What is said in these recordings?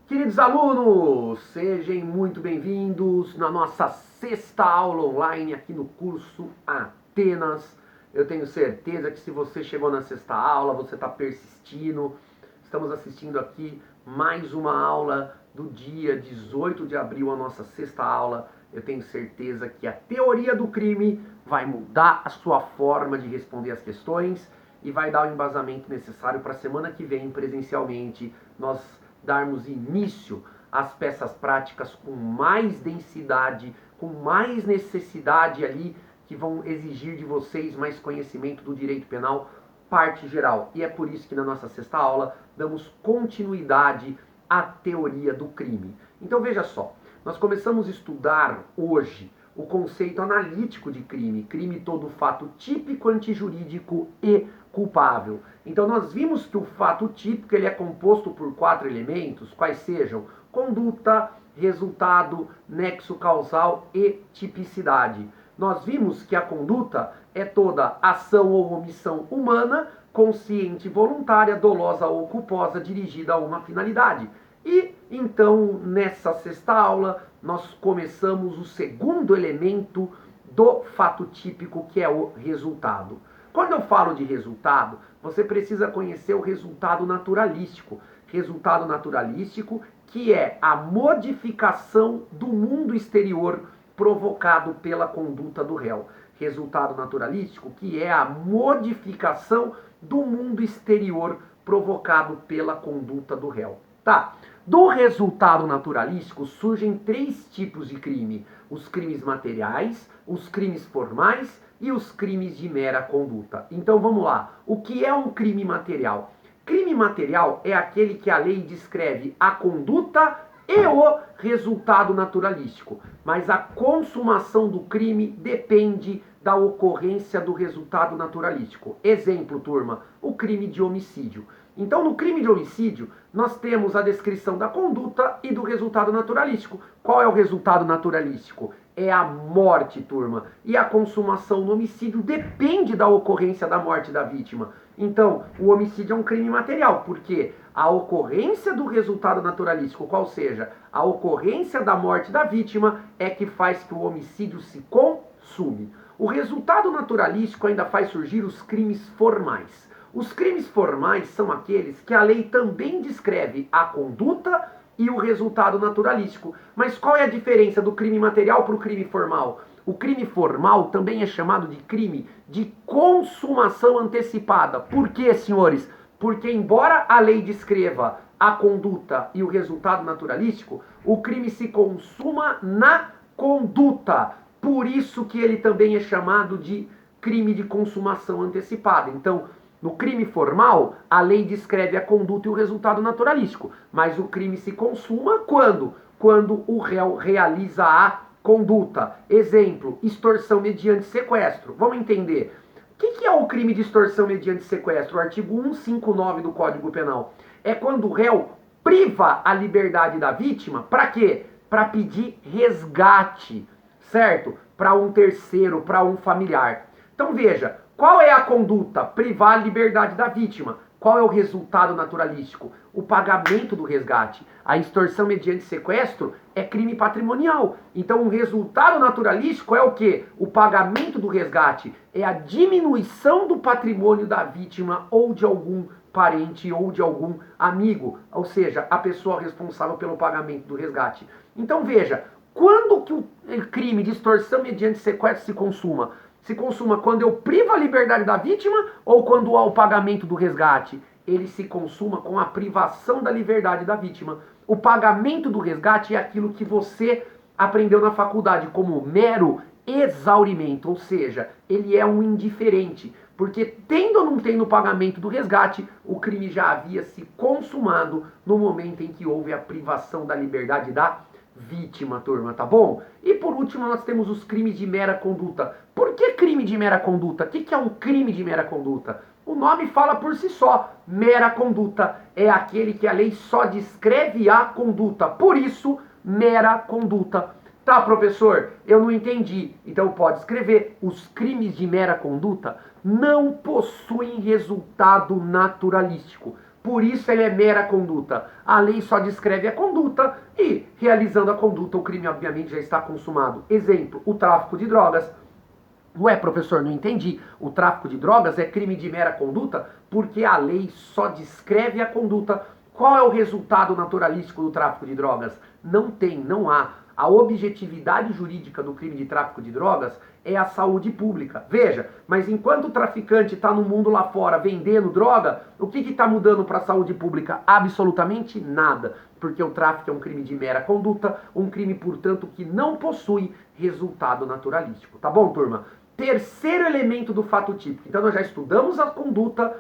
Queridos alunos, sejam muito bem-vindos na nossa sexta aula online aqui no curso Atenas. Eu tenho certeza que se você chegou na sexta aula, você está persistindo. Estamos assistindo aqui mais uma aula do dia 18 de abril, a nossa sexta aula. Eu tenho certeza que a teoria do crime vai mudar a sua forma de responder as questões e vai dar o embasamento necessário para a semana que vem, presencialmente, nós darmos início às peças práticas com mais densidade, com mais necessidade ali, que vão exigir de vocês mais conhecimento do direito penal, parte geral. E é por isso que na nossa sexta aula damos continuidade à teoria do crime. Então veja só, nós começamos a estudar hoje o conceito analítico de crime, crime todo fato típico, antijurídico e culpável. Então nós vimos que o fato típico ele é composto por 4 elementos, quais sejam conduta, resultado, nexo causal e tipicidade. Nós vimos que a conduta é toda ação ou omissão humana, consciente, voluntária, dolosa ou culposa, dirigida a uma finalidade. E então, nessa sexta aula, nós começamos o segundo elemento do fato típico, que é o resultado. Quando eu falo de resultado, você precisa conhecer o resultado naturalístico. Resultado naturalístico, que é a modificação do mundo exterior provocado pela conduta do réu. Resultado naturalístico, que é a modificação do mundo exterior provocado pela conduta do réu. Tá? Do resultado naturalístico surgem 3 tipos de crime: os crimes materiais, os crimes formais e os crimes de mera conduta. Então vamos lá. O que é um crime material? Crime material é aquele que a lei descreve a conduta e o resultado naturalístico, mas a consumação do crime depende da ocorrência do resultado naturalístico. Exemplo, turma, o crime de homicídio. Então, no crime de homicídio, nós temos a descrição da conduta e do resultado naturalístico. Qual é o resultado naturalístico? É a morte, turma. E a consumação no homicídio depende da ocorrência da morte da vítima. Então, o homicídio é um crime material, porque a ocorrência do resultado naturalístico, qual seja, a ocorrência da morte da vítima, é que faz que o homicídio se consume. O resultado naturalístico ainda faz surgir os crimes formais. Os crimes formais são aqueles que a lei também descreve a conduta e o resultado naturalístico. Mas qual é a diferença do crime material para o crime formal? O crime formal também é chamado de crime de consumação antecipada. Por quê, senhores? Porque embora a lei descreva a conduta e o resultado naturalístico, o crime se consuma na conduta. Por isso que ele também é chamado de crime de consumação antecipada. Então, no crime formal, a lei descreve a conduta e o resultado naturalístico, mas o crime se consuma quando? Quando o réu realiza a conduta. Exemplo, extorsão mediante sequestro. Vamos entender. O que é o crime de extorsão mediante sequestro? O artigo 159 do Código Penal. É quando o réu priva a liberdade da vítima, para quê? Para pedir resgate, certo? Para um terceiro, para um familiar. Então veja, qual é a conduta? Privar a liberdade da vítima. Qual é o resultado naturalístico? O pagamento do resgate. A extorsão mediante sequestro é crime patrimonial. Então o resultado naturalístico é o quê? O pagamento do resgate. É a diminuição do patrimônio da vítima ou de algum parente ou de algum amigo. Ou seja, a pessoa responsável pelo pagamento do resgate. Então veja, quando que o crime de extorsão mediante sequestro se consuma? Se consuma quando eu privo a liberdade da vítima ou quando há o pagamento do resgate? Ele se consuma com a privação da liberdade da vítima. O pagamento do resgate é aquilo que você aprendeu na faculdade como mero exaurimento, ou seja, ele é um indiferente, porque tendo ou não tendo o pagamento do resgate, o crime já havia se consumado no momento em que houve a privação da liberdade da vítima, turma, tá bom? E por último nós temos os crimes de mera conduta. Por que crime de mera conduta? O que é um crime de mera conduta? O nome fala por si só. Mera conduta é aquele que a lei só descreve a conduta. Por isso, mera conduta. Tá, professor, eu não entendi. Então pode escrever. Os crimes de mera conduta não possuem resultado naturalístico. por isso ele é mera conduta. A lei só descreve a conduta e, realizando a conduta, o crime obviamente já está consumado. Exemplo, o tráfico de drogas. Ué, professor, não entendi. O tráfico de drogas é crime de mera conduta porque a lei só descreve a conduta. Qual é o resultado naturalístico do tráfico de drogas? Não tem, não há. A objetividade jurídica do crime de tráfico de drogas é a saúde pública. Veja, mas enquanto o traficante está no mundo lá fora vendendo droga, o que está mudando para a saúde pública? Absolutamente nada. Porque o tráfico é um crime de mera conduta, um crime, portanto, que não possui resultado naturalístico. Tá bom, turma? Terceiro elemento do fato típico. Então nós já estudamos a conduta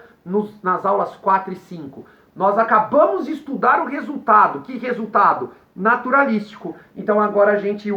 nas aulas 4 e 5. Nós acabamos de estudar o resultado. Que resultado? Naturalístico. Então agora a gente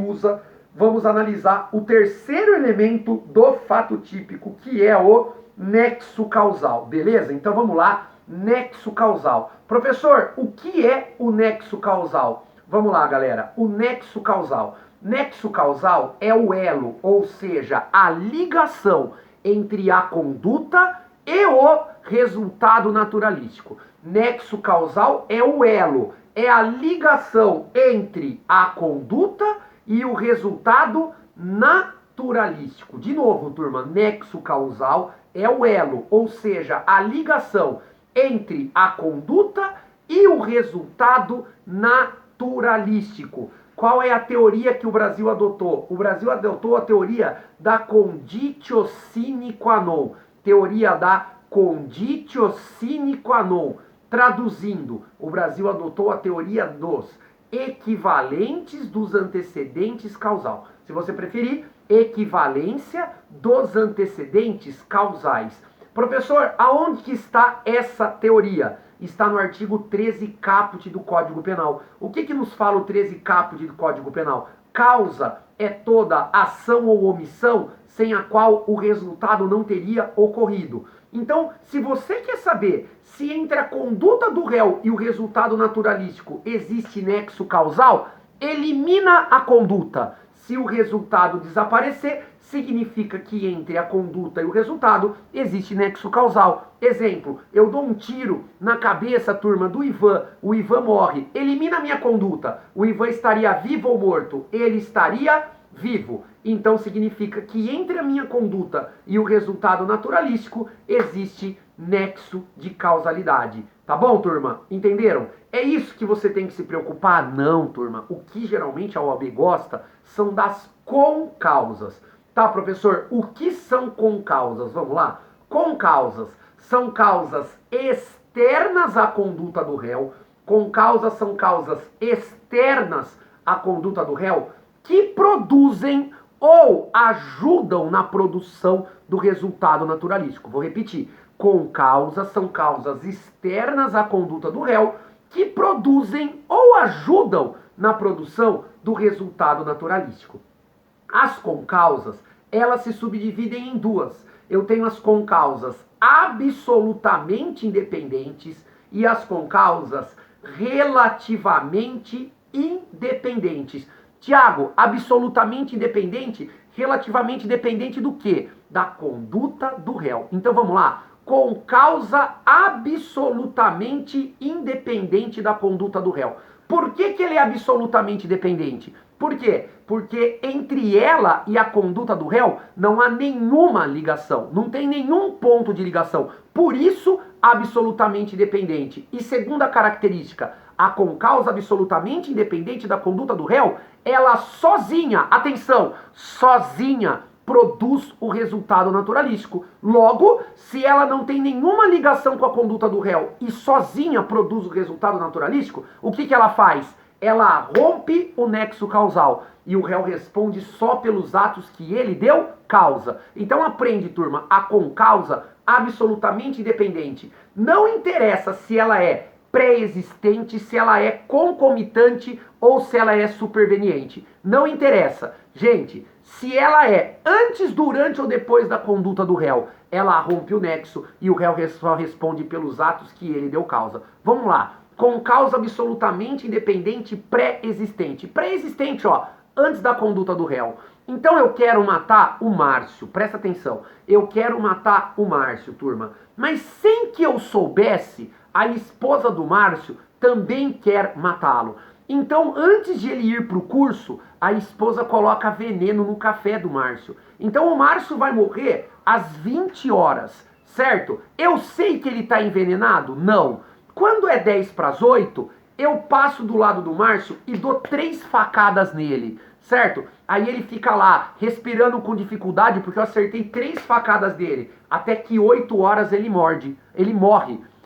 vamos analisar o terceiro elemento do fato típico, que é o nexo causal. Beleza? Então vamos lá. Nexo causal. Professor, o que é o nexo causal? Vamos lá, galera. O nexo causal. Nexo causal é o elo, ou seja, a ligação entre a conduta e o resultado naturalístico. Nexo causal é o elo, é a ligação entre a conduta e o resultado naturalístico. De novo, turma, nexo causal é o elo, ou seja, a ligação entre a conduta e o resultado naturalístico. Qual é a teoria que o Brasil adotou? O Brasil adotou a teoria da conditio sine qua non. Teoria da conditio sine qua non. Traduzindo, o Brasil adotou a teoria dos equivalentes dos antecedentes causal. Se você preferir, equivalência dos antecedentes causais. Professor, aonde que está essa teoria? Está no artigo 13 caput do Código Penal. O que nos fala o 13 caput do Código Penal? Causa é toda ação ou omissão sem a qual o resultado não teria ocorrido. Então, se você quer saber se entre a conduta do réu e o resultado naturalístico existe nexo causal, elimina a conduta. Se o resultado desaparecer, significa que entre a conduta e o resultado existe nexo causal. Exemplo, eu dou um tiro na cabeça, turma, do Ivan. O Ivan morre. Elimina a minha conduta. O Ivan estaria vivo ou morto? Ele estaria vivo. Então significa que entre a minha conduta e o resultado naturalístico existe nexo de causalidade. Tá bom, turma? Entenderam? É isso que você tem que se preocupar? Não, turma. O que geralmente a OAB gosta são das concausas. Tá, professor? O que são concausas? Vamos lá? Concausas são causas externas à conduta do réu. Concausas são causas externas à conduta do réu que produzem ou ajudam na produção do resultado naturalístico. Vou repetir. Concausas são causas externas à conduta do réu que produzem ou ajudam na produção do resultado naturalístico. As concausas, elas se subdividem em duas. Eu tenho as concausas absolutamente independentes e as concausas relativamente independentes. Tiago, absolutamente independente, relativamente dependente do quê? Da conduta do réu. Então vamos lá. Concausa absolutamente independente da conduta do réu. Por que ele é absolutamente dependente? Por quê? Porque entre ela e a conduta do réu não há nenhuma ligação, não tem nenhum ponto de ligação. Por isso, absolutamente dependente. E segunda característica, a concausa absolutamente independente da conduta do réu, ela sozinha, atenção, sozinha, produz o resultado naturalístico. Logo, se ela não tem nenhuma ligação com a conduta do réu e sozinha produz o resultado naturalístico, o que ela faz? Ela rompe o nexo causal e o réu responde só pelos atos que ele deu causa. Então aprende, turma, a concausa absolutamente independente. Não interessa se ela é pré-existente, se ela é concomitante ou se ela é superveniente. Não interessa. Gente, se ela é antes, durante ou depois da conduta do réu, ela rompe o nexo e o réu só responde pelos atos que ele deu causa. Vamos lá. Com causa absolutamente independente pré-existente. Pré-existente, ó, antes da conduta do réu. Então eu quero matar o Márcio. Presta atenção. Eu quero matar o Márcio, turma. Mas sem que eu soubesse a esposa do Márcio também quer matá-lo. Então, antes de ele ir para o curso, a esposa coloca veneno no café do Márcio. Então, o Márcio vai morrer às 20 horas, certo? Eu sei que ele está envenenado? Não. Quando é 10 para as 8, eu passo do lado do Márcio e dou 3 facadas nele, certo? Aí ele fica lá, respirando com dificuldade, porque eu acertei 3 facadas dele. Até que 8 horas ele morre.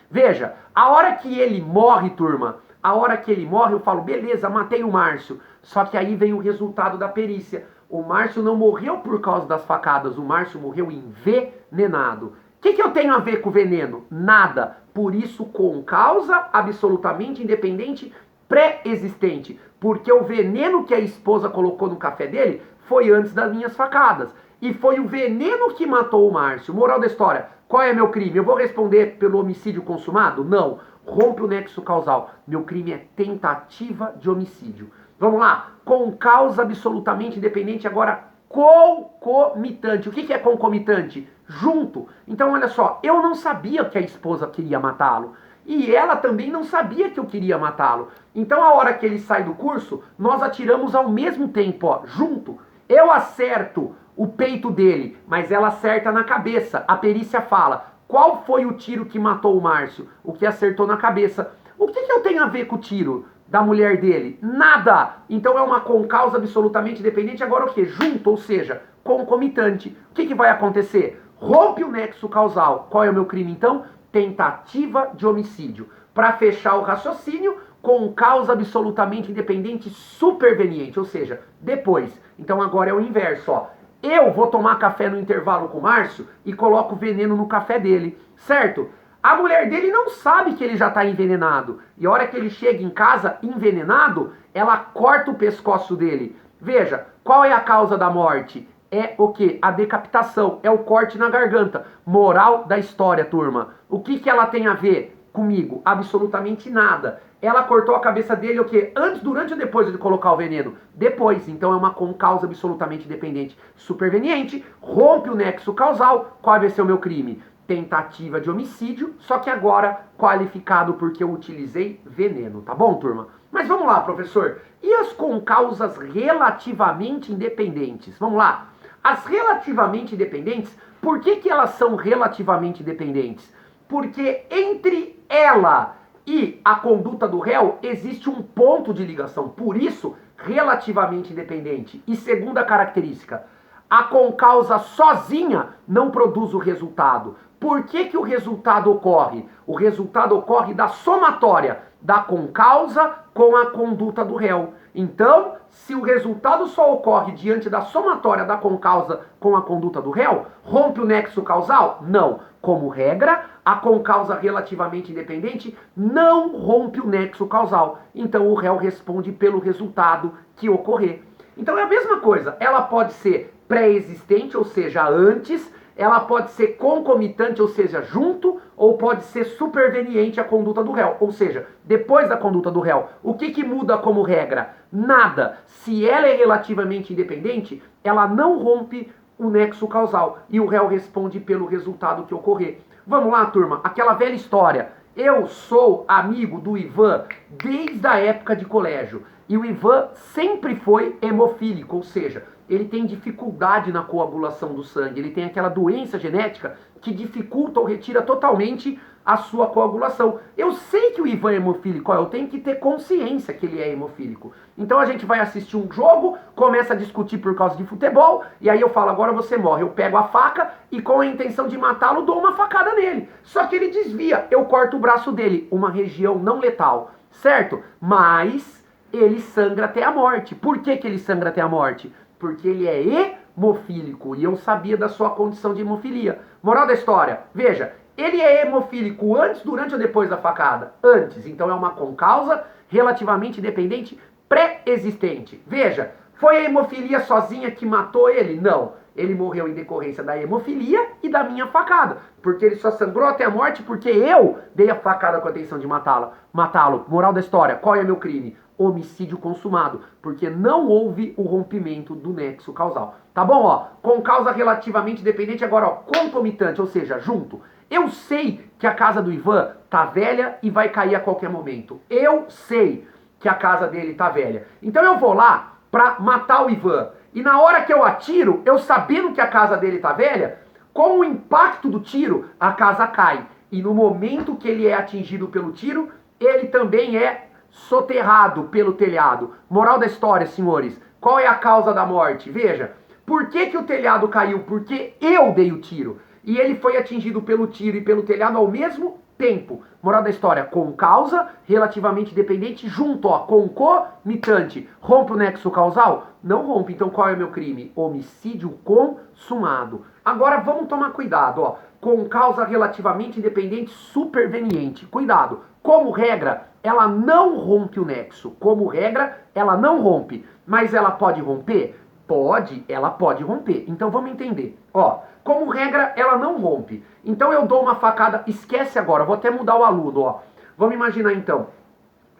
Veja, a hora que ele morre, turma, a hora que ele morre, eu falo, beleza, matei o Márcio. Só que aí vem o resultado da perícia. O Márcio não morreu por causa das facadas, o Márcio morreu envenenado. O que eu tenho a ver com o veneno? Nada. Por isso, com causa absolutamente independente, pré-existente. Porque o veneno que a esposa colocou no café dele foi antes das minhas facadas. E foi o veneno que matou o Márcio. Moral da história, qual é meu crime? Eu vou responder pelo homicídio consumado? Não. Rompe o nexo causal. Meu crime é tentativa de homicídio. Vamos lá. Com causa absolutamente independente, agora concomitante. O que é concomitante? Junto. Então, olha só, eu não sabia que a esposa queria matá-lo. E ela também não sabia que eu queria matá-lo. Então, a hora que ele sai do curso, nós atiramos ao mesmo tempo, ó, junto. Eu acerto o peito dele, mas ela acerta na cabeça. A perícia fala, qual foi o tiro que matou o Márcio? O que acertou na cabeça. O que eu tenho a ver com o tiro da mulher dele? Nada! Então é uma concausa absolutamente independente. Agora o que? Junto, ou seja, concomitante. O que vai acontecer? Rompe o nexo causal. Qual é o meu crime então? Tentativa de homicídio. Para fechar o raciocínio, com causa absolutamente independente superveniente, ou seja, depois. Então agora é o inverso, ó. Eu vou tomar café no intervalo com o Márcio e coloco veneno no café dele, certo? A mulher dele não sabe que ele já está envenenado. E a hora que ele chega em casa envenenado, ela corta o pescoço dele. Veja, qual é a causa da morte? É o quê? A decapitação, é o corte na garganta. Moral da história, turma. O que ela tem a ver comigo? Absolutamente nada. Ela cortou a cabeça dele o quê? Antes, durante ou depois de colocar o veneno? Depois. Então é uma concausa absolutamente independente. Superveniente, rompe o nexo causal. Qual vai ser o meu crime? Tentativa de homicídio, só que agora qualificado porque eu utilizei veneno, tá bom, turma? Mas vamos lá, professor. E as concausas relativamente independentes? Vamos lá. As relativamente independentes, por que elas são relativamente independentes? Porque entre ela e a conduta do réu existe um ponto de ligação. Por isso, relativamente independente. E segunda característica, a concausa sozinha não produz o resultado. Por que o resultado ocorre? O resultado ocorre da somatória da concausa com a conduta do réu. Então, se o resultado só ocorre diante da somatória da concausa com a conduta do réu, rompe o nexo causal? Não. Como regra, a concausa relativamente independente não rompe o nexo causal. Então, o réu responde pelo resultado que ocorrer. Então, é a mesma coisa. Ela pode ser pré-existente, ou seja, antes. Ela pode ser concomitante, ou seja, junto, ou pode ser superveniente à conduta do réu, ou seja, depois da conduta do réu. O que muda como regra? Nada. Se ela é relativamente independente, ela não rompe o nexo causal e o réu responde pelo resultado que ocorrer. Vamos lá, turma, aquela velha história. Eu sou amigo do Ivan desde a época de colégio e o Ivan sempre foi hemofílico, ou seja, ele tem dificuldade na coagulação do sangue, ele tem aquela doença genética que dificulta ou retira totalmente a sua coagulação. Eu sei que o Ivan é hemofílico, eu tenho que ter consciência que ele é hemofílico. Então a gente vai assistir um jogo, começa a discutir por causa de futebol, e aí eu falo, agora você morre. Eu pego a faca e com a intenção de matá-lo dou uma facada nele. Só que ele desvia, eu corto o braço dele, uma região não letal, certo? Mas ele sangra até a morte. Por que ele sangra até a morte? Porque ele é hemofílico e eu sabia da sua condição de hemofilia. Moral da história, veja, ele é hemofílico antes, durante ou depois da facada? Antes, então é uma concausa relativamente independente pré-existente. Veja, foi a hemofilia sozinha que matou ele? Não, ele morreu em decorrência da hemofilia e da minha facada, porque ele só sangrou até a morte porque eu dei a facada com a intenção de matá-lo. Moral da história, qual é meu crime? Homicídio consumado, porque não houve o rompimento do nexo causal. Tá bom, ó? Com causa relativamente independente, agora, ó, concomitante, ou seja, junto. Eu sei que a casa do Ivan tá velha e vai cair a qualquer momento. Eu sei que a casa dele tá velha. Então eu vou lá pra matar o Ivan. E na hora que eu atiro, eu sabendo que a casa dele tá velha, com o impacto do tiro, a casa cai. E no momento que ele é atingido pelo tiro, ele também é soterrado pelo telhado. Moral da história, senhores, qual é a causa da morte? Veja, por que o telhado caiu? Porque eu dei o tiro. E ele foi atingido pelo tiro e pelo telhado ao mesmo tempo. Moral da história, com causa relativamente dependente, junto, ó, concomitante. Rompe o nexo causal? Não rompe. Então qual é o meu crime? Homicídio consumado. Agora vamos tomar cuidado, ó. Com causa relativamente independente superveniente. Cuidado. Como regra, ela não rompe o nexo. Como regra, ela não rompe. Mas ela pode romper? Pode, ela pode romper. Então vamos entender. Ó, como regra, ela não rompe. Então eu dou uma facada, esquece agora, vou até mudar o aluno, ó. Vamos imaginar então.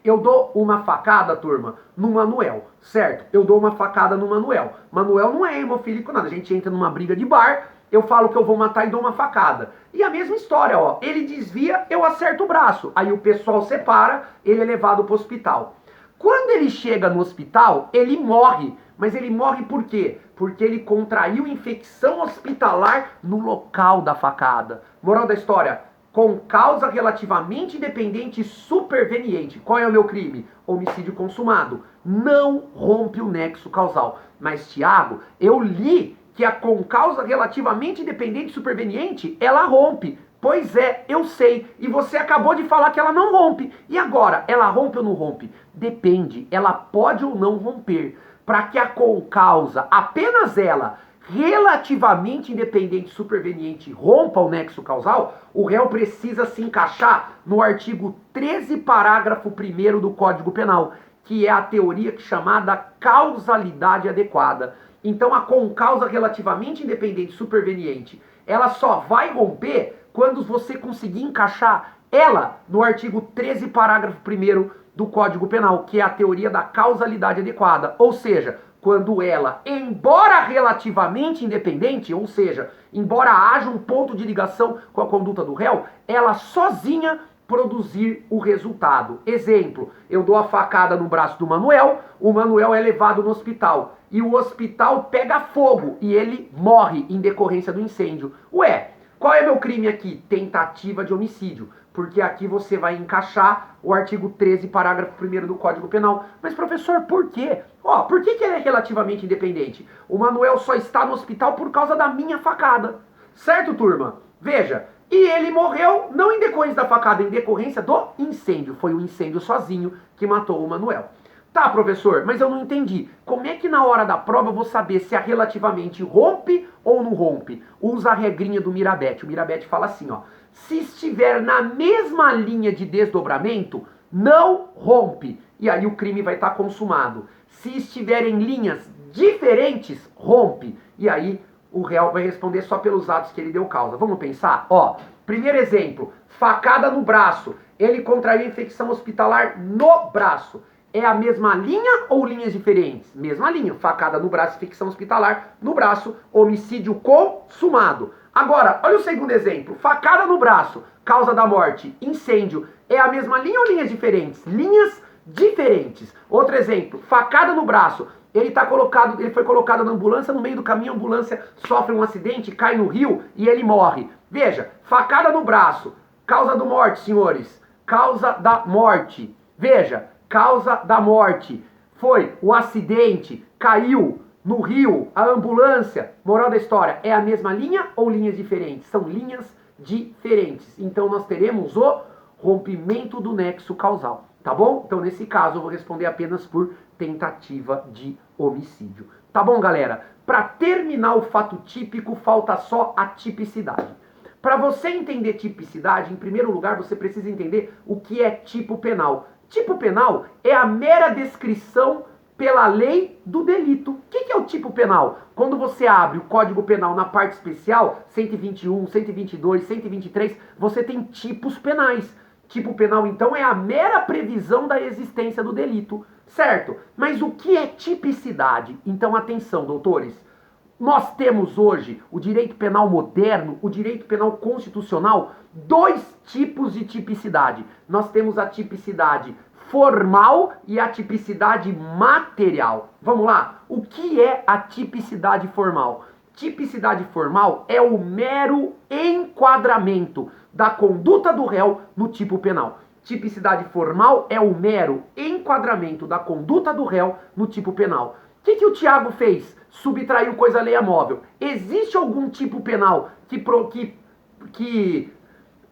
Eu dou uma facada, turma, no Manuel, certo? Eu dou uma facada no Manuel. Manuel não é hemofílico nada, a gente entra numa briga de bar, eu falo que eu vou matar e dou uma facada. E a mesma história, ó, ele desvia, eu acerto o braço. Aí o pessoal separa, ele é levado pro hospital. Quando ele chega no hospital, ele morre. Mas ele morre por quê? Porque ele contraiu infecção hospitalar no local da facada. Moral da história, com causa relativamente independente e superveniente. Qual é o meu crime? Homicídio consumado. Não rompe o nexo causal. Mas, Tiago, eu li que a com causa relativamente independente e superveniente, ela rompe. Pois é, eu sei. E você acabou de falar que ela não rompe. E agora, ela rompe ou não rompe? Depende. Ela pode ou não romper. Para que a concausa, apenas ela, relativamente independente e superveniente, rompa o nexo causal, o réu precisa se encaixar no artigo 13, parágrafo 1º do Código Penal, que é a teoria chamada causalidade adequada. Então a concausa relativamente independente e superveniente, ela só vai romper quando você conseguir encaixar ela no artigo 13, parágrafo 1º do Código Penal, que é a teoria da causalidade adequada. Ou seja, quando ela, embora relativamente independente, ou seja, embora haja um ponto de ligação com a conduta do réu, ela sozinha produzir o resultado. Exemplo, eu dou a facada no braço do Manuel, o Manuel é levado no hospital e o hospital pega fogo e ele morre em decorrência do incêndio. Ué, qual é meu crime aqui? Tentativa de homicídio. Porque aqui você vai encaixar o artigo 13, parágrafo 1º do Código Penal. Mas, professor, por quê? Ó, por que ele é relativamente independente? O Manuel só está no hospital por causa da minha facada. Certo, turma? Veja, e ele morreu não em decorrência da facada, em decorrência do incêndio. Foi o incêndio sozinho que matou o Manuel. Tá, professor, mas eu não entendi. Como é que na hora da prova eu vou saber se a relativamente rompe ou não rompe? Usa a regrinha do Mirabete. O Mirabete fala assim, ó. Se estiver na mesma linha de desdobramento, não rompe. E aí o crime vai estar consumado. Se estiver em linhas diferentes, rompe. E aí o réu vai responder só pelos atos que ele deu causa. Vamos pensar? Ó, primeiro exemplo, facada no braço. Ele contraiu infecção hospitalar no braço. É a mesma linha ou linhas diferentes? Mesma linha. Facada no braço, infecção hospitalar no braço, homicídio consumado. Agora, olha o segundo exemplo. Facada no braço, causa da morte, incêndio. É a mesma linha ou linhas diferentes? Linhas diferentes. Outro exemplo, facada no braço. Ele foi colocado na ambulância, no meio do caminho a ambulância sofre um acidente, cai no rio e ele morre. Veja, facada no braço, causa da morte, senhores. Causa da morte. Veja, causa da morte. Foi o acidente, caiu no rio, a ambulância. Moral da história, é a mesma linha ou linhas diferentes? São linhas diferentes. Então nós teremos o rompimento do nexo causal. Tá bom? Então nesse caso eu vou responder apenas por tentativa de homicídio. Tá bom, galera? Para terminar o fato típico, falta só a tipicidade. Para você entender tipicidade, em primeiro lugar você precisa entender o que é tipo penal. Tipo penal é a mera descrição pela lei do delito. O que é o tipo penal? Quando você abre o Código Penal na parte especial, 121, 122, 123, você tem tipos penais. Tipo penal, então, é a mera previsão da existência do delito, certo? Mas o que é tipicidade? Então, atenção, doutores. nós temos hoje, o direito penal moderno, o direito penal constitucional, dois tipos de tipicidade. Nós temos a tipicidade formal e a tipicidade material. Vamos lá? O que é a tipicidade formal? Tipicidade formal é o mero enquadramento da conduta do réu no tipo penal. Tipicidade formal é o mero enquadramento da conduta do réu no tipo penal. O que o Thiago fez? Subtraiu coisa alheia móvel. Existe algum tipo penal que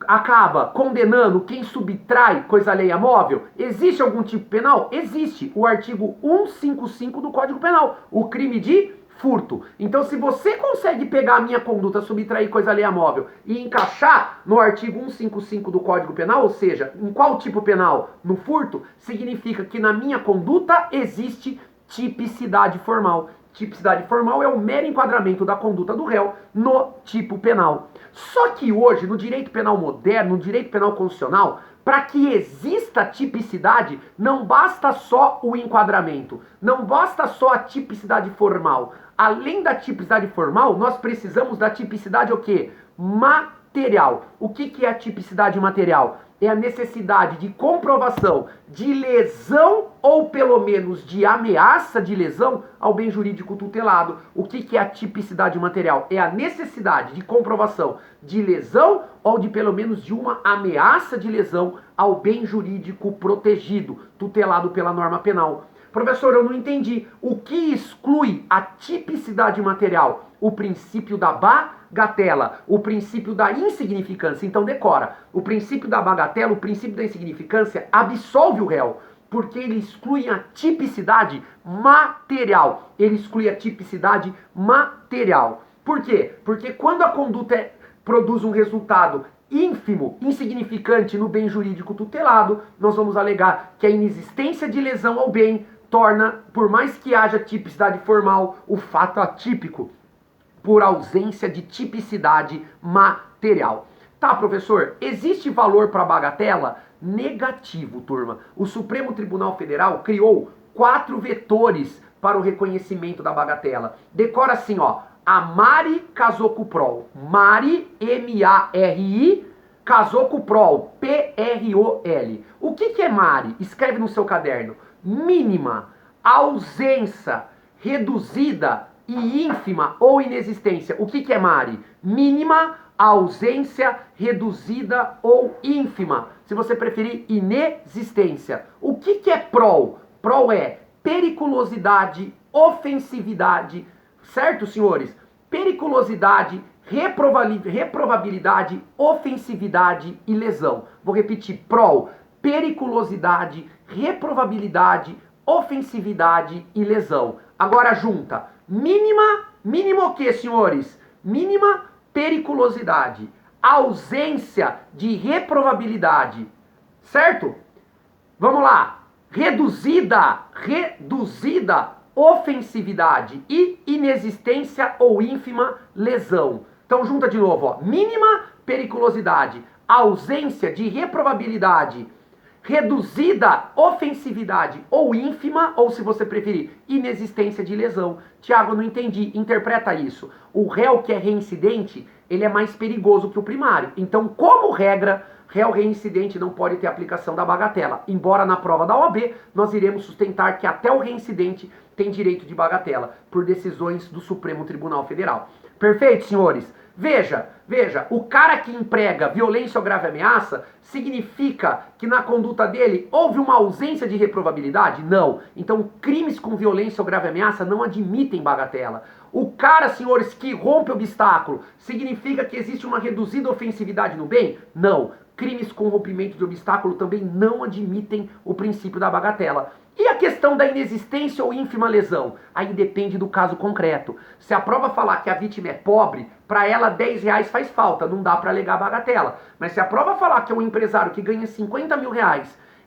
acaba condenando quem subtrai coisa alheia móvel? Existe algum tipo penal? Existe. O artigo 155 do Código Penal. O crime de furto. Então, se você consegue pegar a minha conduta, subtrair coisa alheia móvel e encaixar no artigo 155 do Código Penal, ou seja, em qual tipo penal? No furto, significa que na minha conduta existe tipicidade formal. Tipicidade formal é o mero enquadramento da conduta do réu no tipo penal. Só que hoje, no direito penal moderno, no direito penal constitucional, para que exista tipicidade, não basta só o enquadramento, não basta só a tipicidade formal. Além da tipicidade formal, nós precisamos da tipicidade o quê? Material. O que é a tipicidade material? É a necessidade de comprovação de lesão ou pelo menos de ameaça de lesão ao bem jurídico tutelado. O que é a tipicidade material? É a necessidade de comprovação de lesão ou de pelo menos de uma ameaça de lesão ao bem jurídico protegido, tutelado pela norma penal. Professor, eu não entendi. O que exclui a tipicidade material? O princípio da bagatela, o princípio da insignificância. Então decora, o princípio da bagatela, o princípio da insignificância absolve o réu, porque ele exclui a tipicidade material. Ele exclui a tipicidade material. Por quê? Porque quando a conduta produz um resultado ínfimo, insignificante no bem jurídico tutelado, nós vamos alegar que a inexistência de lesão ao bem torna, por mais que haja tipicidade formal, o fato atípico, por ausência de tipicidade material. Tá, professor, existe valor para bagatela? Negativo, turma. O Supremo Tribunal Federal criou 4 vetores para o reconhecimento da bagatela. Decora assim, ó. A Mari casou com o Prol. Mari, M-A-R-I, casou com o Prol. P-R-O-L. O que é Mari? Escreve no seu caderno. Mínima, ausência, reduzida e ínfima ou inexistência. O que é Mari? Mínima, ausência, reduzida ou ínfima. Se você preferir, inexistência. O que é Prol? Prol é periculosidade, ofensividade, certo, senhores? Periculosidade, reprovabilidade, ofensividade e lesão. Vou repetir, Prol, periculosidade, reprovabilidade, ofensividade e lesão. Agora junta, mínima o que, senhores? Mínima periculosidade, ausência de reprovabilidade, certo? Vamos lá, reduzida, ofensividade e inexistência ou ínfima lesão. Então junta de novo, ó, mínima periculosidade, ausência de reprovabilidade, reduzida ofensividade ou ínfima, ou se você preferir, inexistência de lesão. Tiago, não entendi. Interpreta isso. O réu que é reincidente, ele é mais perigoso que o primário. Então, como regra, réu reincidente não pode ter aplicação da bagatela. Embora na prova da OAB nós iremos sustentar que até o reincidente tem direito de bagatela, por decisões do Supremo Tribunal Federal. Perfeito, senhores? Veja, o cara que emprega violência ou grave ameaça, significa que na conduta dele houve uma ausência de reprovabilidade? Não. Então, crimes com violência ou grave ameaça não admitem bagatela. O cara, senhores, que rompe obstáculo, significa que existe uma reduzida ofensividade no bem? Não. Crimes com rompimento de obstáculo também não admitem o princípio da bagatela. E a questão da inexistência ou ínfima lesão? Aí depende do caso concreto. Se a prova falar que a vítima é pobre, para ela R$10 faz falta, não dá para alegar bagatela. Mas se a prova falar que é um empresário que ganha R$50 mil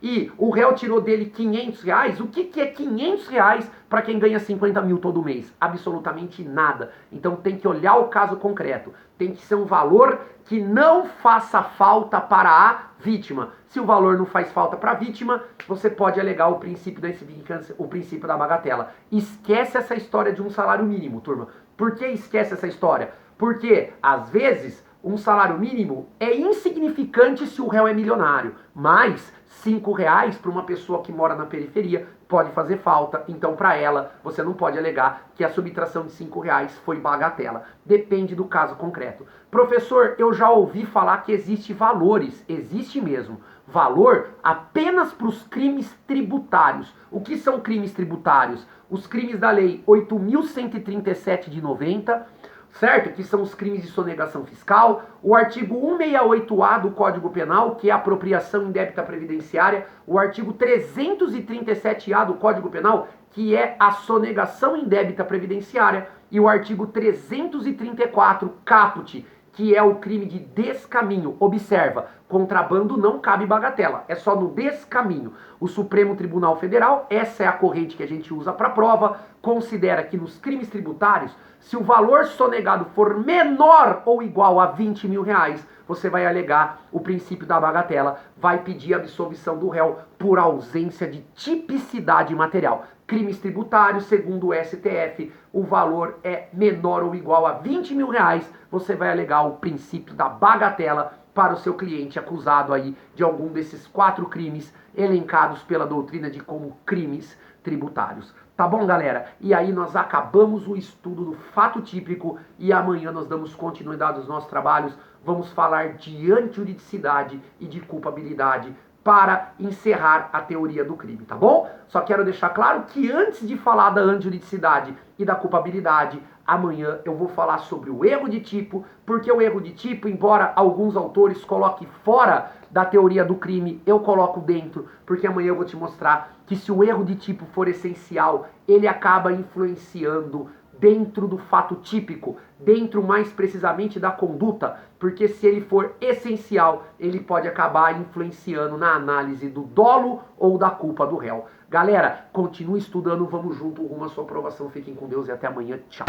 e o réu tirou dele 500 reais, o que é 500 reais para quem ganha 50 mil todo mês? Absolutamente nada. Então tem que olhar o caso concreto. Tem que ser um valor que não faça falta para a vítima. Se o valor não faz falta para a vítima, você pode alegar o princípio da insignificância, o princípio da bagatela. Esquece essa história de um salário mínimo, turma. Por que esquece essa história? Porque, às vezes, um salário mínimo é insignificante se o réu é milionário, mas 5 reais para uma pessoa que mora na periferia pode fazer falta, então para ela você não pode alegar que a subtração de 5 reais foi bagatela. Depende do caso concreto. Professor, eu já ouvi falar que existe valores, existe mesmo. Valor apenas para os crimes tributários. O que são crimes tributários? Os crimes da lei 8.137 de 90, certo? Que são os crimes de sonegação fiscal, o artigo 168A do Código Penal, que é a apropriação indébita previdenciária, o artigo 337A do Código Penal, que é a sonegação indébita previdenciária, e o artigo 334, caput, que é o crime de descaminho. Observa, contrabando não cabe bagatela, é só no descaminho. O Supremo Tribunal Federal, essa é a corrente que a gente usa para prova, considera que nos crimes tributários, se o valor sonegado for menor ou igual a 20 mil reais, você vai alegar o princípio da bagatela, vai pedir a absolvição do réu por ausência de tipicidade material. Crimes tributários, segundo o STF, o valor é menor ou igual a 20 mil reais, você vai alegar o princípio da bagatela para o seu cliente acusado aí de algum desses 4 crimes elencados pela doutrina de como crimes tributários. Tá bom, galera? E aí nós acabamos o estudo do fato típico e amanhã nós damos continuidade aos nossos trabalhos. Vamos falar de antijuridicidade e de culpabilidade para encerrar a teoria do crime, tá bom? Só quero deixar claro que antes de falar da antijuridicidade e da culpabilidade, amanhã eu vou falar sobre o erro de tipo, porque o erro de tipo, embora alguns autores coloquem fora da teoria do crime, eu coloco dentro, porque amanhã eu vou te mostrar que se o erro de tipo for essencial, ele acaba influenciando dentro do fato típico, dentro mais precisamente da conduta, porque se ele for essencial, ele pode acabar influenciando na análise do dolo ou da culpa do réu. Galera, continue estudando, vamos junto rumo à sua aprovação. Fiquem com Deus e até amanhã. Tchau.